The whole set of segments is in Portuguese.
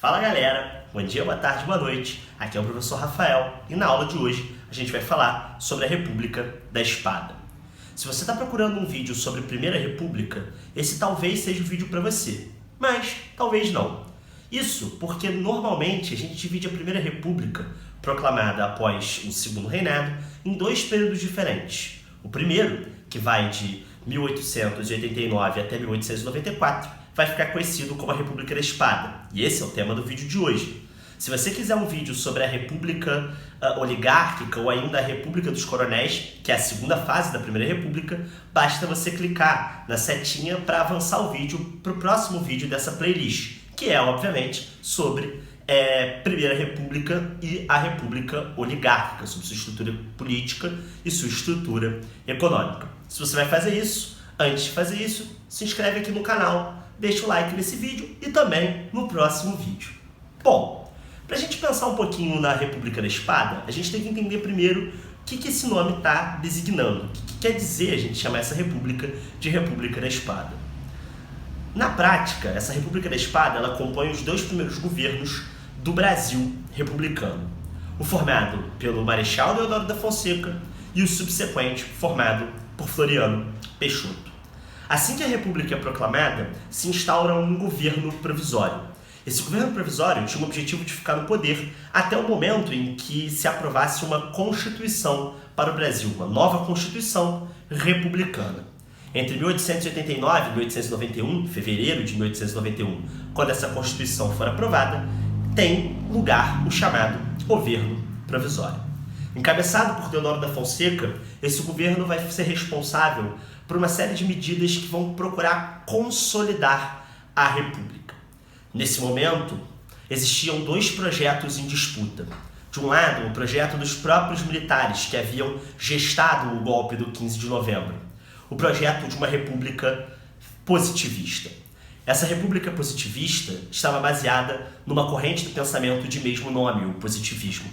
Fala galera, bom dia, boa tarde, boa noite, aqui é o professor Rafael e na aula de hoje a gente vai falar sobre a República da Espada. Se você está procurando um vídeo sobre a Primeira República, esse talvez seja o vídeo para você, mas talvez não. Isso porque normalmente a gente divide a Primeira República, proclamada após o Segundo Reinado, em dois períodos diferentes. O primeiro, que vai de 1889 até 1894, vai ficar conhecido como a República da Espada. E esse é o tema do vídeo de hoje. Se você quiser um vídeo sobre a República Oligárquica ou ainda a República dos Coronéis, que é a segunda fase da Primeira República, basta você clicar na setinha para avançar o vídeo para o próximo vídeo dessa playlist, que é, obviamente, sobre Primeira República e a República Oligárquica, sobre sua estrutura política e sua estrutura econômica. Se você vai fazer isso, antes de fazer isso, se inscreve aqui no canal, deixa o like nesse vídeo e também no próximo vídeo. Bom, para a gente pensar um pouquinho na República da Espada, a gente tem que entender primeiro o que esse nome está designando. O que quer dizer a gente chamar essa república de República da Espada. Na prática, essa República da Espada ela compõe os dois primeiros governos do Brasil republicano. O formado pelo Marechal Deodoro da Fonseca e o subsequente formado por Floriano Peixoto. Assim que a República é proclamada, se instaura um governo provisório. Esse governo provisório tinha o objetivo de ficar no poder até o momento em que se aprovasse uma Constituição para o Brasil, uma nova Constituição republicana. Entre 1889 e 1891, fevereiro de 1891, quando essa Constituição for aprovada, tem lugar o chamado governo provisório. Encabeçado por Deodoro da Fonseca, esse governo vai ser responsável por uma série de medidas que vão procurar consolidar a República. Nesse momento, existiam dois projetos em disputa. De um lado, o projeto dos próprios militares que haviam gestado o golpe do 15 de novembro. O projeto de uma república positivista. Essa república positivista estava baseada numa corrente do pensamento de mesmo nome, o positivismo.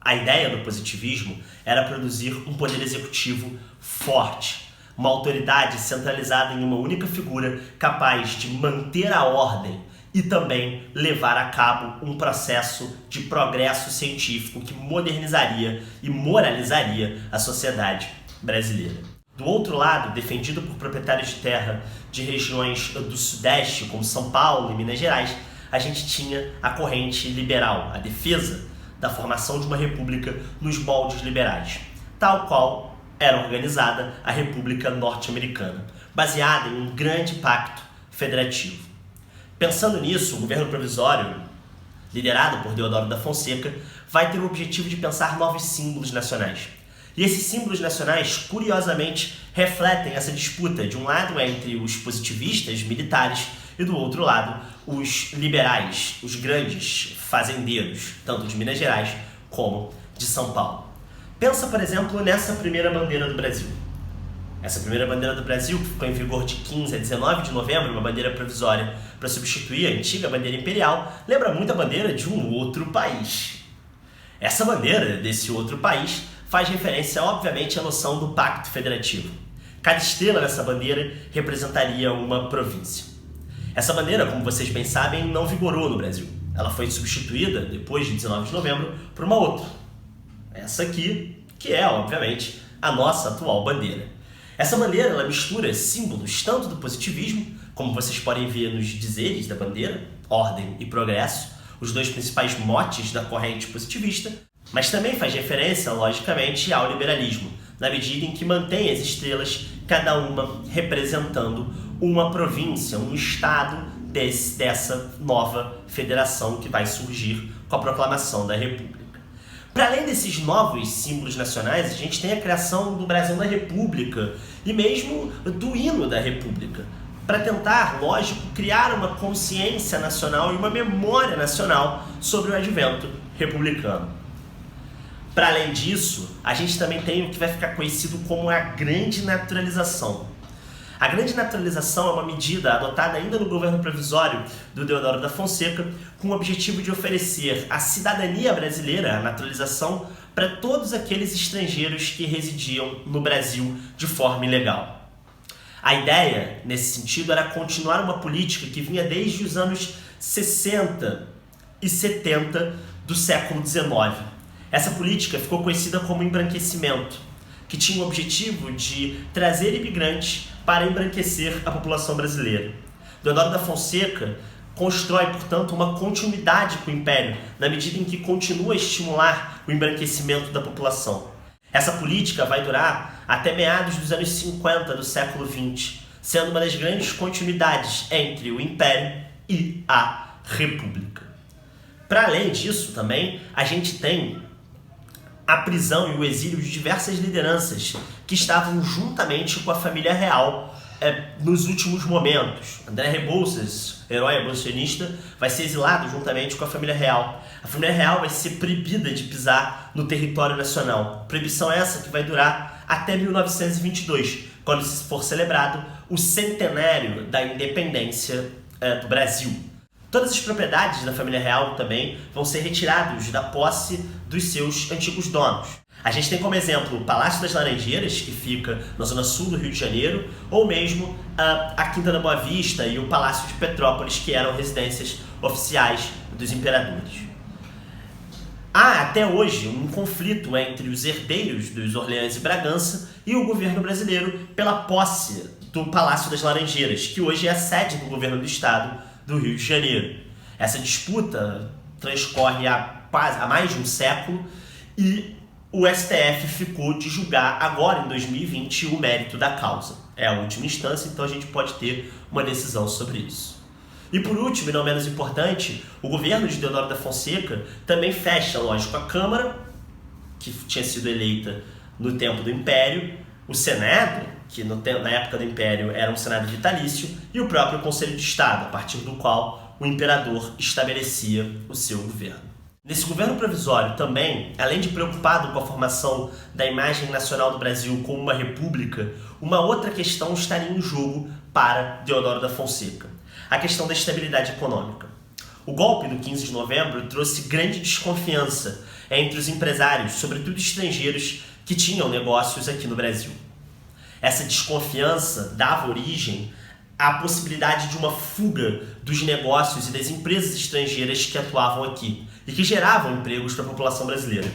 A ideia do positivismo era produzir um poder executivo forte, uma autoridade centralizada em uma única figura capaz de manter a ordem e também levar a cabo um processo de progresso científico que modernizaria e moralizaria a sociedade brasileira. Do outro lado, defendido por proprietários de terra de regiões do Sudeste, como São Paulo e Minas Gerais, a gente tinha a corrente liberal, a defesa da formação de uma república nos moldes liberais, tal qual era organizada a República Norte-Americana, baseada em um grande pacto federativo. Pensando nisso, o governo provisório, liderado por Deodoro da Fonseca, vai ter o objetivo de pensar novos símbolos nacionais. E esses símbolos nacionais, curiosamente, refletem essa disputa, de um lado entre os positivistas militares e do outro lado os liberais, os grandes fazendeiros, tanto de Minas Gerais como de São Paulo. Pensa, por exemplo, nessa primeira bandeira do Brasil. Essa primeira bandeira do Brasil, que ficou em vigor de 15 a 19 de novembro, uma bandeira provisória para substituir a antiga bandeira imperial, lembra muito a bandeira de um outro país. Essa bandeira desse outro país faz referência, obviamente, à noção do pacto federativo. Cada estrela nessa bandeira representaria uma província. Essa bandeira, como vocês bem sabem, não vigorou no Brasil. Ela foi substituída, depois de 19 de novembro, por uma outra. Essa aqui, que é, obviamente, a nossa atual bandeira. Essa bandeira ela mistura símbolos tanto do positivismo, como vocês podem ver nos dizeres da bandeira, ordem e progresso, os dois principais motes da corrente positivista, mas também faz referência, logicamente, ao liberalismo, na medida em que mantém as estrelas, cada uma representando uma província, um estado dessa nova federação que vai surgir com a proclamação da República. Para além desses novos símbolos nacionais, a gente tem a criação do Brasão da República e mesmo do hino da República, para tentar, lógico, criar uma consciência nacional e uma memória nacional sobre o advento republicano. Para além disso, a gente também tem o que vai ficar conhecido como a Grande Naturalização. A Grande Naturalização é uma medida adotada ainda no governo provisório do Deodoro da Fonseca com o objetivo de oferecer a cidadania brasileira, a naturalização, para todos aqueles estrangeiros que residiam no Brasil de forma ilegal. A ideia, nesse sentido, era continuar uma política que vinha desde os anos 60 e 70 do século XIX. Essa política ficou conhecida como embranquecimento, que tinha o objetivo de trazer imigrantes para embranquecer a população brasileira. Deodoro da Fonseca constrói, portanto, uma continuidade com o Império, na medida em que continua a estimular o embranquecimento da população. Essa política vai durar até meados dos anos 50 do século XX, sendo uma das grandes continuidades entre o Império e a República. Para além disso, também, a gente tem a prisão e o exílio de diversas lideranças que estavam juntamente com a família real nos últimos momentos. André Rebouças, herói abolicionista, vai ser exilado juntamente com a família real. A família real vai ser proibida de pisar no território nacional. Proibição essa que vai durar até 1922, quando for celebrado o centenário da independência do Brasil. Todas as propriedades da família real também vão ser retiradas da posse dos seus antigos donos. A gente tem como exemplo o Palácio das Laranjeiras, que fica na zona sul do Rio de Janeiro, ou mesmo a Quinta da Boa Vista e o Palácio de Petrópolis, que eram residências oficiais dos imperadores. Há até hoje um conflito entre os herdeiros dos Orleans e Bragança e o governo brasileiro pela posse do Palácio das Laranjeiras, que hoje é a sede do governo do estado do Rio de Janeiro. Essa disputa transcorre há mais de um século e o STF ficou de julgar agora em 2020 o mérito da causa. É a última instância, então a gente pode ter uma decisão sobre isso. E por último, e não menos importante, o governo de Deodoro da Fonseca também fecha, lógico, a Câmara, que tinha sido eleita no tempo do Império, o Senado, que na época do Império era um Senado vitalício, e o próprio Conselho de Estado, a partir do qual o imperador estabelecia o seu governo. Nesse governo provisório também, além de preocupado com a formação da imagem nacional do Brasil como uma república, uma outra questão estaria em jogo para Deodoro da Fonseca: a questão da estabilidade econômica. O golpe do 15 de novembro trouxe grande desconfiança entre os empresários, sobretudo estrangeiros, que tinham negócios aqui no Brasil. Essa desconfiança dava origem à possibilidade de uma fuga dos negócios e das empresas estrangeiras que atuavam aqui e que geravam empregos para a população brasileira.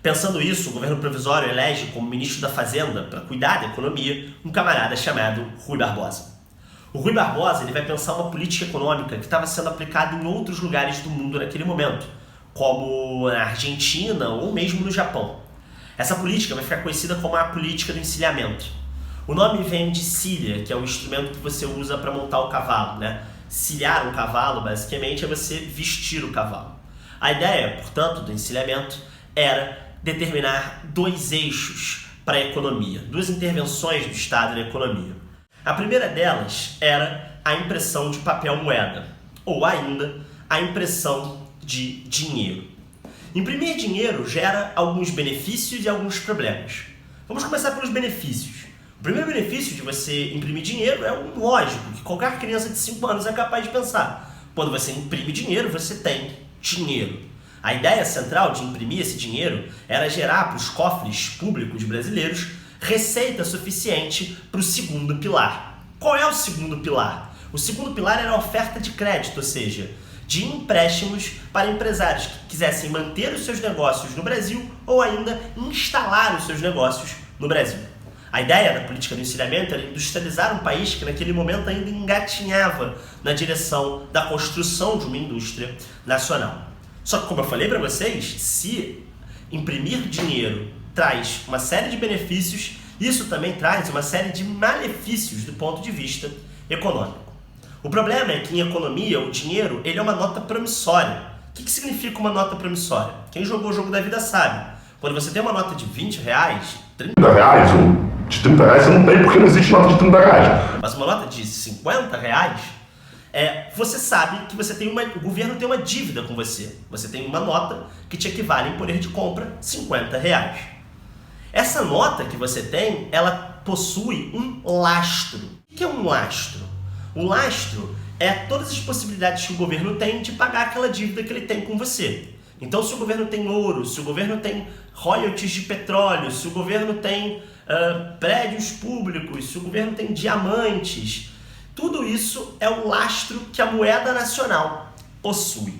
Pensando isso, o governo provisório elege como ministro da Fazenda, para cuidar da economia, um camarada chamado Rui Barbosa. O Rui Barbosa ele vai pensar uma política econômica que estava sendo aplicada em outros lugares do mundo naquele momento, como na Argentina ou mesmo no Japão. Essa política vai ficar conhecida como a política do encilhamento. O nome vem de cilha, que é o instrumento que você usa para montar o cavalo, né? Cilhar um cavalo, basicamente, é você vestir o cavalo. A ideia, portanto, do encilhamento era determinar dois eixos para a economia, duas intervenções do Estado na economia. A primeira delas era a impressão de papel moeda, ou ainda a impressão de dinheiro. Imprimir dinheiro gera alguns benefícios e alguns problemas. Vamos começar pelos benefícios. O primeiro benefício de você imprimir dinheiro é um lógico, que qualquer criança de 5 anos é capaz de pensar. Quando você imprime dinheiro, você tem dinheiro. A ideia central de imprimir esse dinheiro era gerar para os cofres públicos brasileiros receita suficiente para o segundo pilar. Qual é o segundo pilar? O segundo pilar era a oferta de crédito, ou seja, de empréstimos para empresários que quisessem manter os seus negócios no Brasil ou ainda instalar os seus negócios no Brasil. A ideia da política do encilhamento era industrializar um país que naquele momento ainda engatinhava na direção da construção de uma indústria nacional. Só que, como eu falei para vocês, se imprimir dinheiro traz uma série de benefícios, isso também traz uma série de malefícios do ponto de vista econômico. O problema é que em economia o dinheiro ele é uma nota promissória. O que significa uma nota promissória? Quem jogou o jogo da vida sabe. Quando você tem uma nota de 20 reais, 30 reais ou de 30 reais você não tem porque não existe nota de 30 reais. Mas uma nota de 50 reais, você sabe que o governo tem uma dívida com você. Você tem uma nota que te equivale em poder de compra 50 reais. Essa nota que você tem, ela possui um lastro. O que é um lastro? O lastro é todas as possibilidades que o governo tem de pagar aquela dívida que ele tem com você. Então, se o governo tem ouro, se o governo tem royalties de petróleo, se o governo tem prédios públicos, se o governo tem diamantes, tudo isso é o lastro que a moeda nacional possui.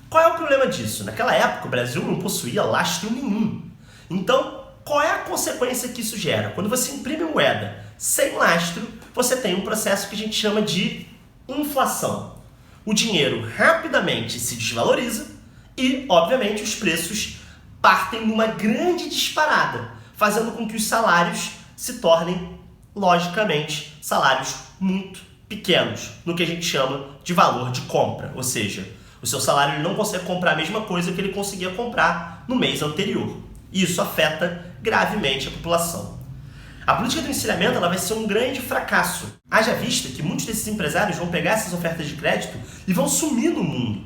Qual é o problema disso? Naquela época o Brasil não possuía lastro nenhum. Então, qual é a consequência que isso gera? Quando você imprime moeda sem lastro, você tem um processo que a gente chama de inflação. O dinheiro rapidamente se desvaloriza e, obviamente, os preços partem numa grande disparada, fazendo com que os salários se tornem, logicamente, salários muito pequenos, no que a gente chama de valor de compra. Ou seja, o seu salário ele não consegue comprar a mesma coisa que ele conseguia comprar no mês anterior. E isso afeta gravemente a população. A política do encilhamento ela vai ser um grande fracasso. Haja vista que muitos desses empresários vão pegar essas ofertas de crédito e vão sumir no mundo.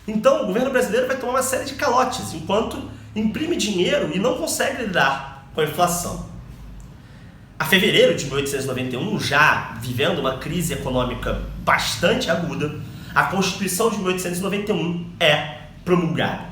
Então o governo brasileiro vai tomar uma série de calotes, enquanto imprime dinheiro e não consegue lidar com a inflação. A fevereiro de 1891, já vivendo uma crise econômica bastante aguda, a Constituição de 1891 é promulgada.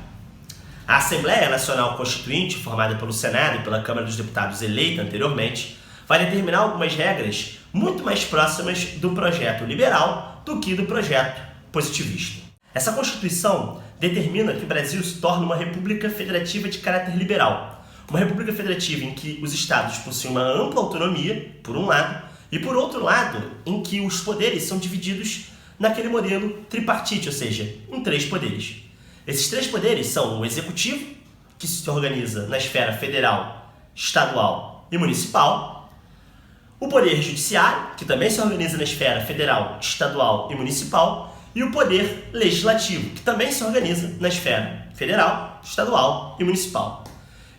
A Assembleia Nacional Constituinte, formada pelo Senado e pela Câmara dos Deputados eleita anteriormente, vai determinar algumas regras muito mais próximas do projeto liberal do que do projeto positivista. Essa Constituição determina que o Brasil se torne uma república federativa de caráter liberal. Uma república federativa em que os estados possuem uma ampla autonomia, por um lado, e por outro lado, em que os poderes são divididos naquele modelo tripartite, ou seja, em 3 poderes. Esses 3 poderes são o executivo, que se organiza na esfera federal, estadual e municipal, o poder judiciário, que também se organiza na esfera federal, estadual e municipal, e o poder legislativo, que também se organiza na esfera federal, estadual e municipal.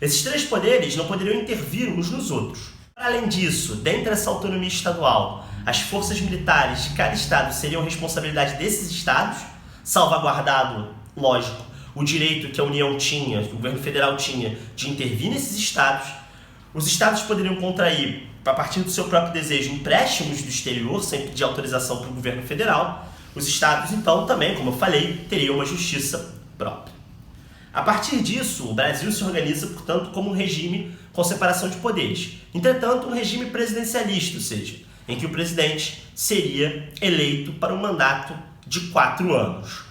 Esses 3 poderes não poderiam intervir uns nos outros. Além disso, dentro dessa autonomia estadual, as forças militares de cada estado seriam responsabilidade desses estados, salvaguardado, lógico, o direito que a União tinha, que o governo federal tinha, de intervir nesses estados. Os estados poderiam contrair, a partir do seu próprio desejo, empréstimos do exterior, sem pedir autorização para o governo federal. Os estados, então, também, como eu falei, teriam uma justiça própria. A partir disso, o Brasil se organiza, portanto, como um regime com separação de poderes. Entretanto, um regime presidencialista, ou seja, em que o presidente seria eleito para um mandato de 4 anos.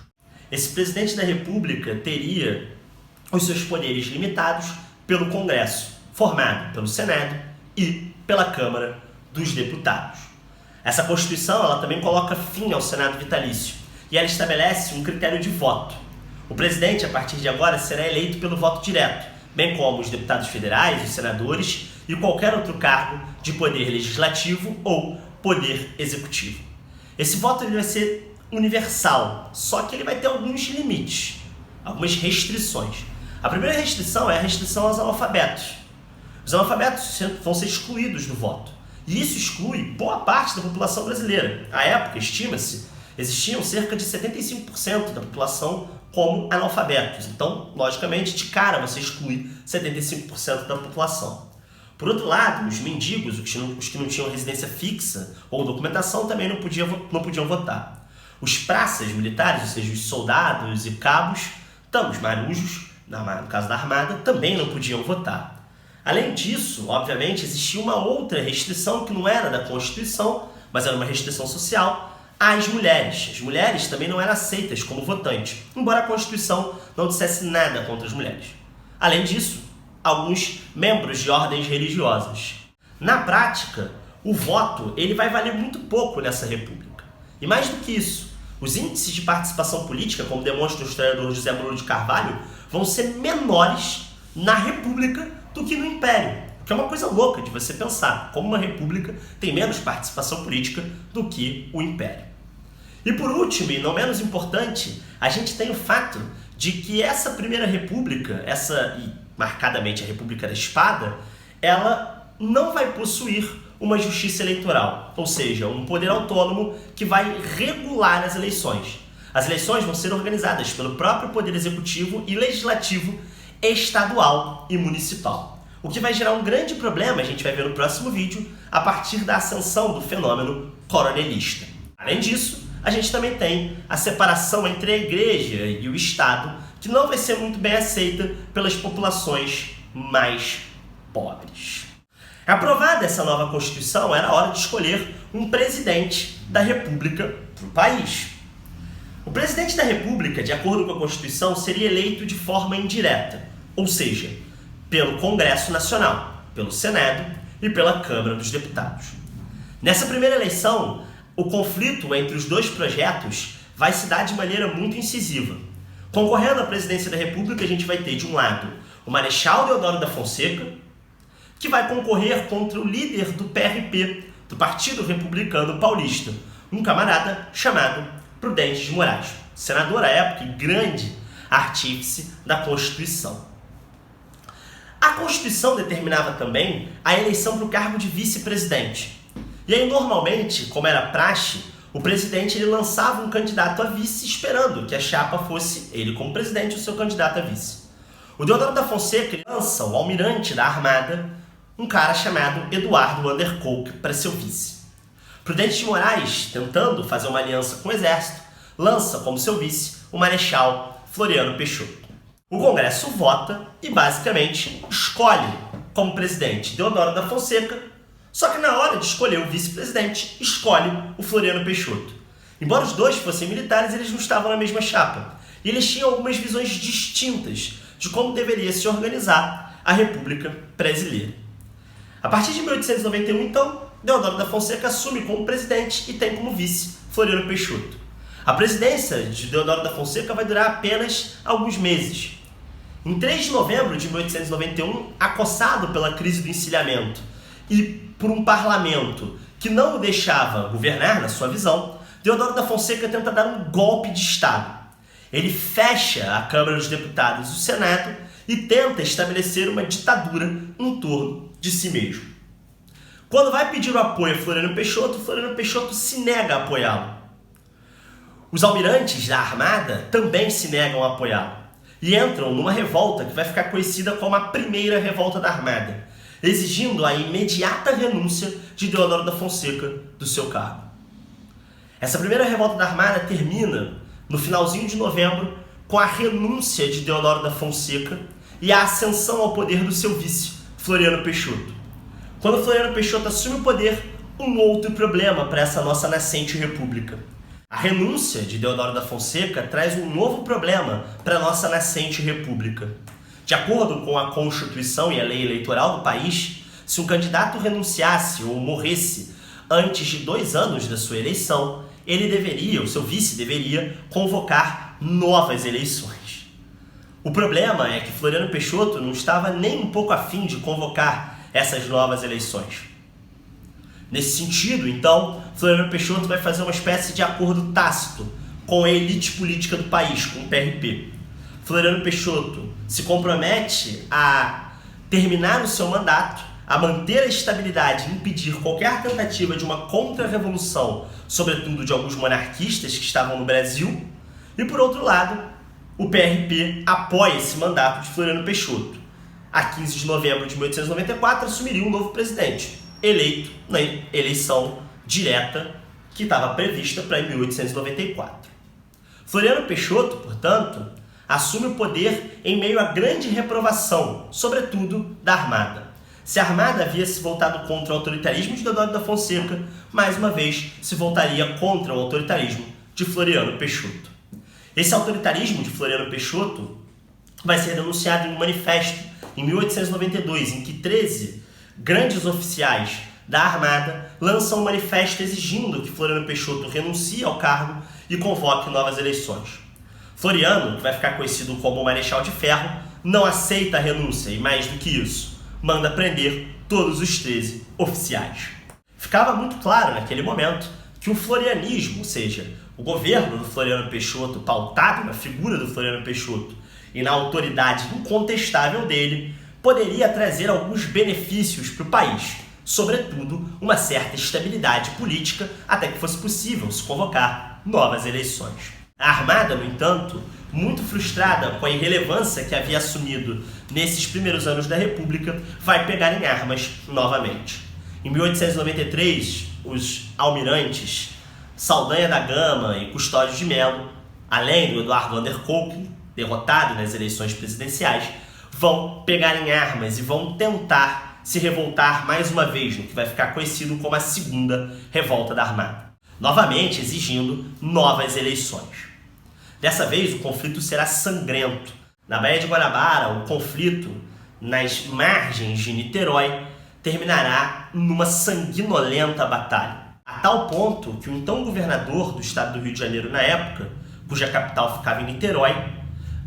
Esse presidente da República teria os seus poderes limitados pelo Congresso, formado pelo Senado e pela Câmara dos Deputados. Essa Constituição ela também coloca fim ao Senado vitalício e ela estabelece um critério de voto. O presidente, a partir de agora, será eleito pelo voto direto, bem como os deputados federais, os senadores e qualquer outro cargo de poder legislativo ou poder executivo. Esse voto ele vai ser universal, só que ele vai ter alguns limites, algumas restrições. A primeira restrição é a restrição aos analfabetos. Os analfabetos vão ser excluídos do voto. E isso exclui boa parte da população brasileira. À época, estima-se, existiam cerca de 75% da população como analfabetos. Então, logicamente, de cara você exclui 75% da população. Por outro lado, os mendigos, os que não tinham residência fixa ou documentação, também não podiam votar. Os praças militares, ou seja, os soldados e cabos, os marujos, no caso da Armada, também não podiam votar. Além disso, obviamente, existia uma outra restrição que não era da Constituição, mas era uma restrição social, às mulheres. As mulheres também não eram aceitas como votantes, embora a Constituição não dissesse nada contra as mulheres. Além disso, alguns membros de ordens religiosas. Na prática, o voto ele vai valer muito pouco nessa república. E mais do que isso, os índices de participação política, como demonstra o historiador José Bruno de Carvalho, vão ser menores na república do que no império. O que é uma coisa louca de você pensar, como uma república tem menos participação política do que o império. E por último, e não menos importante, a gente tem o fato de que essa primeira república, e marcadamente a República da Espada, ela não vai possuir uma justiça eleitoral, ou seja, um poder autônomo que vai regular as eleições. As eleições vão ser organizadas pelo próprio poder executivo e legislativo estadual e municipal. O que vai gerar um grande problema, a gente vai ver no próximo vídeo, a partir da ascensão do fenômeno coronelista. Além disso, a gente também tem a separação entre a igreja e o Estado, que não vai ser muito bem aceita pelas populações mais pobres. Aprovada essa nova Constituição, era hora de escolher um presidente da República para o país. O presidente da República, de acordo com a Constituição, seria eleito de forma indireta, ou seja, pelo Congresso Nacional, pelo Senado e pela Câmara dos Deputados. Nessa primeira eleição, o conflito entre os dois projetos vai se dar de maneira muito incisiva. Concorrendo à presidência da República, a gente vai ter, de um lado, o Marechal Deodoro da Fonseca, que vai concorrer contra o líder do PRP, do Partido Republicano Paulista, um camarada chamado Prudente de Moraes, senador à época e grande artífice da Constituição. A Constituição determinava também a eleição para o cargo de vice-presidente. E aí, normalmente, como era praxe, o presidente ele lançava um candidato a vice esperando que a chapa fosse ele como presidente o seu candidato a vice. O Deodoro da Fonseca ele lança o almirante da Armada, um cara chamado Eduardo Van der Kolk, para seu vice. Prudente de Moraes, tentando fazer uma aliança com o exército, lança como seu vice o Marechal Floriano Peixoto. O Congresso vota e basicamente escolhe como presidente Deodoro da Fonseca, só que na hora de escolher o vice-presidente, escolhe o Floriano Peixoto. Embora os dois fossem militares, eles não estavam na mesma chapa. E eles tinham algumas visões distintas de como deveria se organizar a República Brasileira. A partir de 1891, então, Deodoro da Fonseca assume como presidente e tem como vice Floriano Peixoto. A presidência de Deodoro da Fonseca vai durar apenas alguns meses. Em 3 de novembro de 1891, acossado pela crise do encilhamento e por um parlamento que não o deixava governar, na sua visão, Deodoro da Fonseca tenta dar um golpe de Estado. Ele fecha a Câmara dos Deputados e o Senado e tenta estabelecer uma ditadura em torno de si mesmo. Quando vai pedir o apoio a Floriano Peixoto se nega a apoiá-lo. Os almirantes da Armada também se negam a apoiá-lo e entram numa revolta que vai ficar conhecida como a Primeira Revolta da Armada, exigindo a imediata renúncia de Deodoro da Fonseca do seu cargo. Essa Primeira Revolta da Armada termina no finalzinho de novembro com a renúncia de Deodoro da Fonseca e a ascensão ao poder do seu vice, Floriano Peixoto. Quando Floriano Peixoto assume o poder, um outro problema para essa nossa nascente república. A renúncia de Deodoro da Fonseca traz um novo problema para a nossa nascente república. De acordo com a Constituição e a lei eleitoral do país, se um candidato renunciasse ou morresse antes de 2 anos da sua eleição, o seu vice deveria convocar novas eleições. O problema é que Floriano Peixoto não estava nem um pouco afim de convocar essas novas eleições. Nesse sentido, então, Floriano Peixoto vai fazer uma espécie de acordo tácito com a elite política do país, com o PRP. Floriano Peixoto se compromete a terminar o seu mandato, a manter a estabilidade e impedir qualquer tentativa de uma contra-revolução, sobretudo de alguns monarquistas que estavam no Brasil. E, por outro lado, o PRP apoia esse mandato de Floriano Peixoto. A 15 de novembro de 1894, assumiria um novo presidente, eleito na eleição direta que estava prevista para 1894. Floriano Peixoto, portanto, assume o poder em meio à grande reprovação, sobretudo da Armada. Se a Armada havia se voltado contra o autoritarismo de Deodoro da Fonseca, mais uma vez se voltaria contra o autoritarismo de Floriano Peixoto. Esse autoritarismo de Floriano Peixoto vai ser denunciado em um manifesto em 1892, em que 13 grandes oficiais da Armada lançam um manifesto exigindo que Floriano Peixoto renuncie ao cargo e convoque novas eleições. Floriano, que vai ficar conhecido como o Marechal de Ferro, não aceita a renúncia e, mais do que isso, manda prender todos os 13 oficiais. Ficava muito claro naquele momento que o florianismo, ou seja, o governo do Floriano Peixoto, pautado na figura do Floriano Peixoto e na autoridade incontestável dele, poderia trazer alguns benefícios para o país, sobretudo uma certa estabilidade política até que fosse possível se convocar novas eleições. A Armada, no entanto, muito frustrada com a irrelevância que havia assumido nesses primeiros anos da República, vai pegar em armas novamente. Em 1893, os almirantes Saldanha da Gama e Custódio de Melo, além do Eduardo Van der Kolk, derrotado nas eleições presidenciais, vão pegar em armas e vão tentar se revoltar mais uma vez no que vai ficar conhecido como a Segunda Revolta da Armada, novamente exigindo novas eleições. Dessa vez, o conflito será sangrento. Na Baía de Guanabara, o conflito nas margens de Niterói terminará numa sanguinolenta batalha. A tal ponto que o então governador do estado do Rio de Janeiro na época, cuja capital ficava em Niterói,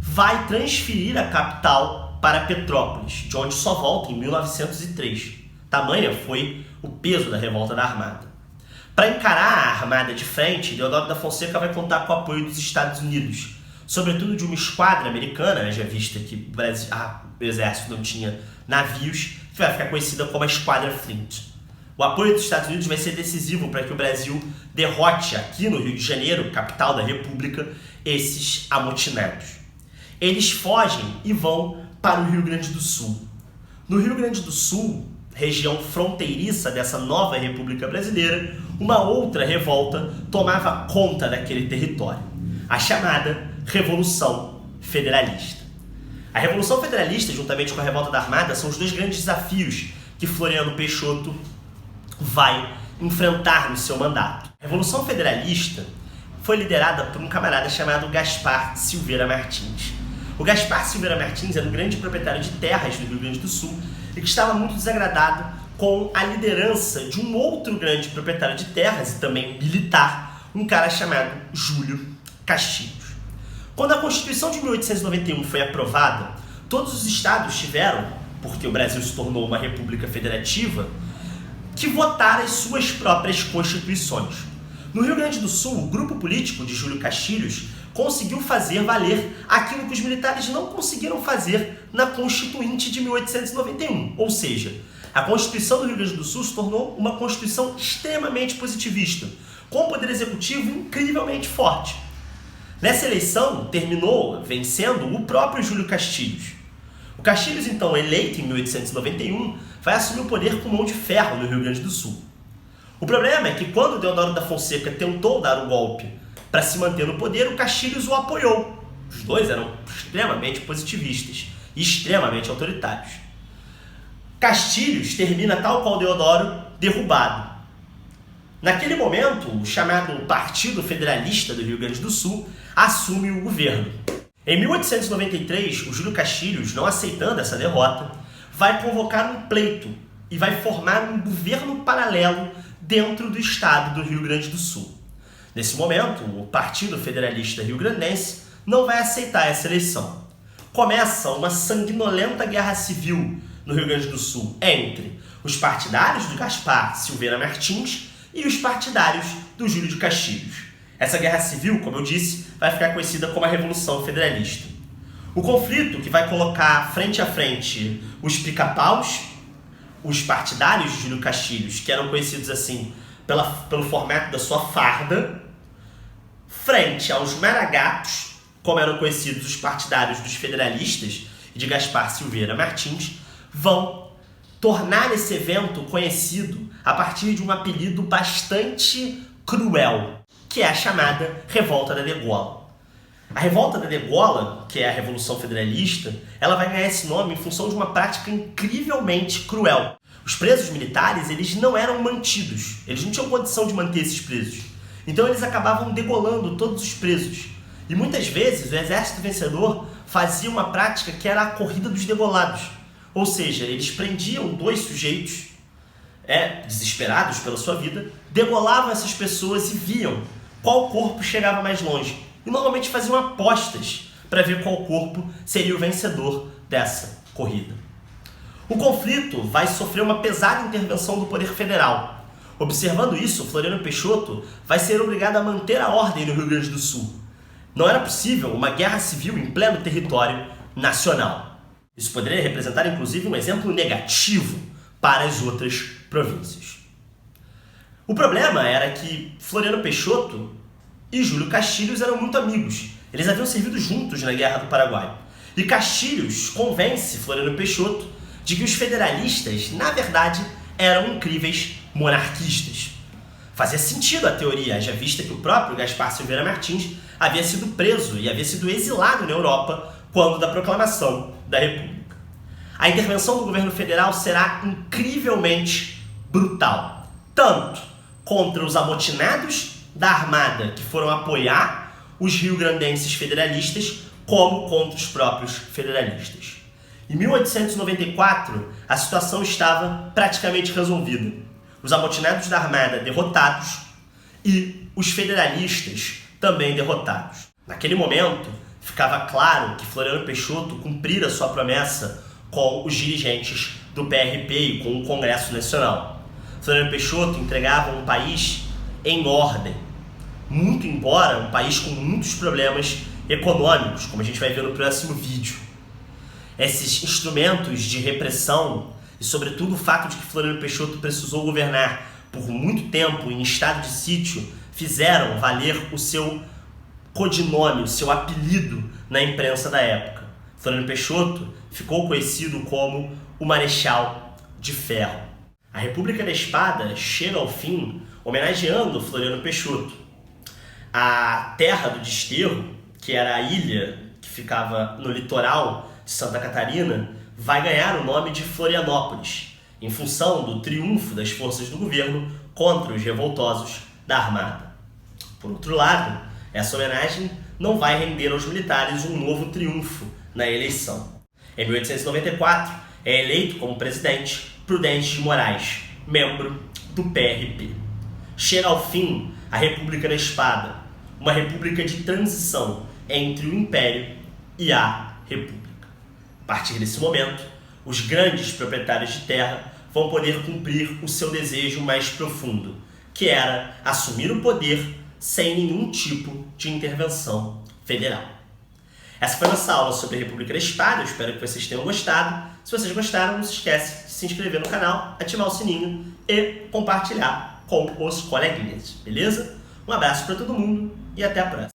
vai transferir a capital para Petrópolis, de onde só volta em 1903. Tamanha foi o peso da revolta da Armada. Para encarar a Armada de frente, Deodoro da Fonseca vai contar com o apoio dos Estados Unidos, sobretudo de uma esquadra americana, já vista que o exército não tinha navios, que vai ficar conhecida como a Esquadra Flint. O apoio dos Estados Unidos vai ser decisivo para que o Brasil derrote aqui no Rio de Janeiro, capital da República, esses amotinados. Eles fogem e vão para o Rio Grande do Sul. No Rio Grande do Sul, região fronteiriça dessa nova República Brasileira, uma outra revolta tomava conta daquele território, a chamada Revolução Federalista. A Revolução Federalista, juntamente com a Revolta da Armada, são os dois grandes desafios que Floriano Peixoto vai enfrentar no seu mandato. A Revolução Federalista foi liderada por um camarada chamado Gaspar Silveira Martins. O Gaspar Silveira Martins era um grande proprietário de terras do Rio Grande do Sul e que estava muito desagradado com a liderança de um outro grande proprietário de terras e também militar, um cara chamado Júlio Castilhos. Quando a Constituição de 1891 foi aprovada, todos os estados tiveram, porque o Brasil se tornou uma república federativa, que votar as suas próprias constituições. No Rio Grande do Sul, o grupo político de Júlio Castilhos conseguiu fazer valer aquilo que os militares não conseguiram fazer na Constituinte de 1891. Ou seja, a Constituição do Rio Grande do Sul se tornou uma Constituição extremamente positivista, com um poder executivo incrivelmente forte. Nessa eleição, terminou vencendo o próprio Júlio Castilhos. O Castilhos, então, eleito em 1891, vai assumir o poder com mão de ferro no Rio Grande do Sul. O problema é que quando Deodoro da Fonseca tentou dar o golpe para se manter no poder, o Castilhos o apoiou. Os dois eram extremamente positivistas e extremamente autoritários. Castilhos termina, tal qual Deodoro, derrubado. Naquele momento, o chamado Partido Federalista do Rio Grande do Sul assume o governo. Em 1893, o Júlio Castilhos, não aceitando essa derrota, vai convocar um pleito e vai formar um governo paralelo dentro do estado do Rio Grande do Sul. Nesse momento, o Partido Federalista Rio-Grandense não vai aceitar essa eleição. Começa uma sanguinolenta guerra civil no Rio Grande do Sul entre os partidários do Gaspar Silveira Martins e os partidários do Júlio de Castilhos. Essa guerra civil, como eu disse, vai ficar conhecida como a Revolução Federalista. O conflito que vai colocar frente a frente os pica-paus, os partidários de Júlio Castilhos, que eram conhecidos assim pelo formato da sua farda, frente aos maragatos, como eram conhecidos os partidários dos federalistas e de Gaspar Silveira Martins, vão tornar esse evento conhecido a partir de um apelido bastante cruel, que é a chamada Revolta da Degola. A Revolta da Degola, que é a Revolução Federalista, ela vai ganhar esse nome em função de uma prática incrivelmente cruel. Os presos militares, eles não eram mantidos, eles não tinham condição de manter esses presos. Então eles acabavam degolando todos os presos. E muitas vezes o exército vencedor fazia uma prática que era a corrida dos degolados. Ou seja, eles prendiam dois sujeitos, desesperados pela sua vida, degolavam essas pessoas e viam qual corpo chegava mais longe. E normalmente faziam apostas para ver qual corpo seria o vencedor dessa corrida. O conflito vai sofrer uma pesada intervenção do poder federal. Observando isso, Floriano Peixoto vai ser obrigado a manter a ordem no Rio Grande do Sul. Não era possível uma guerra civil em pleno território nacional. Isso poderia representar, inclusive, um exemplo negativo para as outras províncias. O problema era que Floriano Peixoto e Júlio Castilhos eram muito amigos. Eles haviam servido juntos na Guerra do Paraguai. E Castilhos convence Floriano Peixoto de que os federalistas, na verdade, eram incríveis monarquistas. Fazia sentido a teoria, já vista que o próprio Gaspar Silveira Martins havia sido preso e havia sido exilado na Europa quando da proclamação da República. A intervenção do governo federal será incrivelmente brutal, tanto contra os amotinados da Armada que foram apoiar os rio-grandenses federalistas como contra os próprios federalistas. Em 1894, a situação estava praticamente resolvida. Os amotinados da Armada derrotados e os federalistas também derrotados. Naquele momento, ficava claro que Floriano Peixoto cumprira sua promessa com os dirigentes do PRP e com o Congresso Nacional. Floriano Peixoto entregava um país em ordem, muito embora um país com muitos problemas econômicos, como a gente vai ver no próximo vídeo. Esses instrumentos de repressão e, sobretudo, o fato de que Floriano Peixoto precisou governar por muito tempo em estado de sítio, fizeram valer o seu codinome, o seu apelido na imprensa da época. Floriano Peixoto ficou conhecido como o Marechal de Ferro. A República da Espada chega ao fim homenageando Floriano Peixoto. A terra do desterro, que era a ilha que ficava no litoral de Santa Catarina, vai ganhar o nome de Florianópolis, em função do triunfo das forças do governo contra os revoltosos da Armada. Por outro lado, essa homenagem não vai render aos militares um novo triunfo na eleição. Em 1894, é eleito como presidente Prudente de Moraes, membro do PRP. Chega ao fim a República da Espada, uma república de transição entre o Império e a República. A partir desse momento, os grandes proprietários de terra vão poder cumprir o seu desejo mais profundo, que era assumir o poder sem nenhum tipo de intervenção federal. Essa foi a nossa aula sobre a República da Espada. Eu espero que vocês tenham gostado. Se vocês gostaram, não se esquece de se inscrever no canal, ativar o sininho e compartilhar com os coleguinhas, beleza? Um abraço para todo mundo e até a próxima.